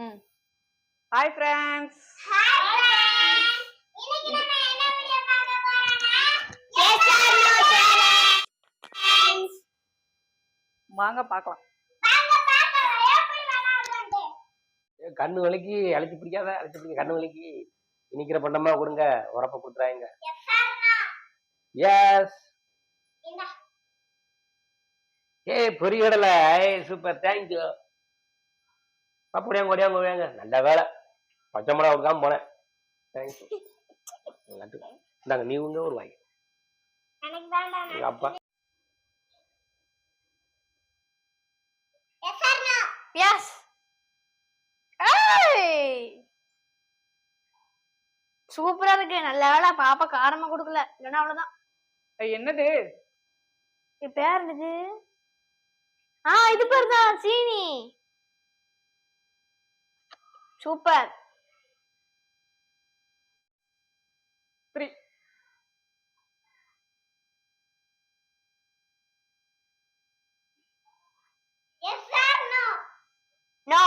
ம். Hi friends. இன்னைக்கு நம்ம என்ன வீடியோ பார்க்க போறோம்னா எஸ் ஆர் நோ சேலஞ்ச். வாங்க பார்க்கலாம். வாங்க பார்க்கலாம் எப்படி விளையாடுறது. கண்ணு வலிக்கு அழைச்சி பிடிக்காத கண்ணு வலிக்கு இனிக்கிற பண்ணமா கொடுங்க, உரப்ப கொடுத்துறாங்க. Yes or no. எஸ். இந்த ஏய் பொரியடலை சூப்பர், தேங்க்யூ. அப்படியாங்க ஓடியாங்க ஓடியாங்க, நல்ல வேலை பச்சை மிளகா கொடுக்காம போனேன். தேங்க்யூ. இந்தாங்க நீ உங்க ஒரு வாய். எனக்கு வேண்டாம். எங்க அப்பா எஸ் ஆர் நோ. எஸ். ஏய் சூப்பரா இருக்கு. நல்ல வேளை பாப்பா காரமா கொடுக்கல, இல்லைன்னா அவ்வளவுதான். என்னது இது? பேர் என்னது? இது பேர் தான் சீனி. Super. 3 yes or no. No.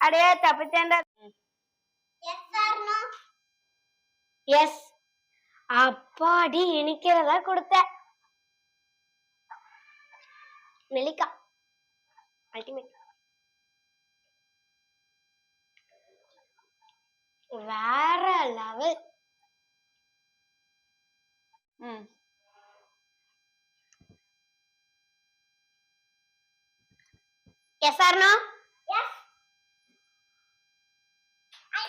அடே தப்பிச்சேன்டா. Yes or no. எஸ். அப்பாடி இனிக்கிறதா கொடுத்த. நெல்லிக்கா அல்டிமேட். வேற level. Yes or no. Yes. ஐ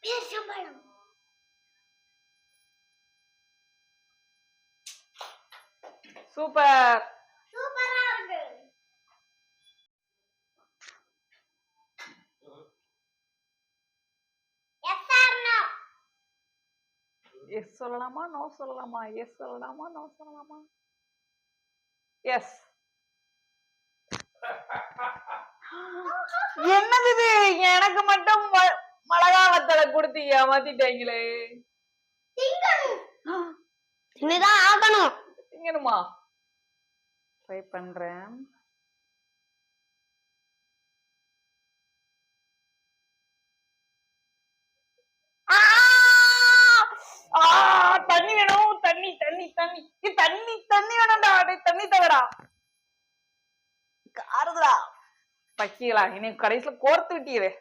பேசம்பளம். சூப்பர். சூப்பரா இருக்கு. Yes or no. எஸ் சொல்லலாமா நோ சொல்லலாமா? எஸ் சொல்லலாமா நோ சொல்லலாமா? எஸ். என்னது இது? எனக்கு மட்டும் மிளகா வத்தலை கொடுத்து ஏமாத்திட்டாங்களே. திங்கணும். இனிதான் ஆகணும். திங்கணுமா? ட்ரை பண்றேன். தண்ணி வேணும். தண்ணி தண்ணி தண்ணி தண்ணி தண்ணி வேணும்டா. தண்ணி தவறா காருதா பக்கிகளா. இனி கடைசியில கோர்த்து விட்டீரே.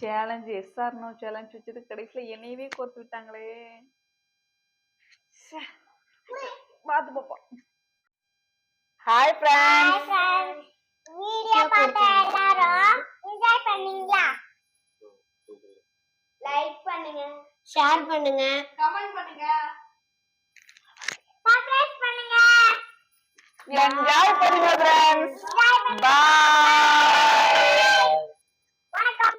Challenge yes or no challenge வச்சது கடைசியில என்னையவே கோர்த்து விட்டாங்களே. பாத்து பாப்போம். Hi friends. வீடியோ பார்த்த எல்லாரும் என்ஜாய் பண்ணீங்களா? லைக் பண்ணுங்க, ஷேர் பண்ணுங்க, கமெண்ட் பண்ணுங்க, சப்ஸ்கிரைப் பண்ணுங்க. என்ஜாய் பண்ணுங்க ஃப்ரெண்ட்ஸ். என்ஜாய் பண்ணுங்க. பாய்.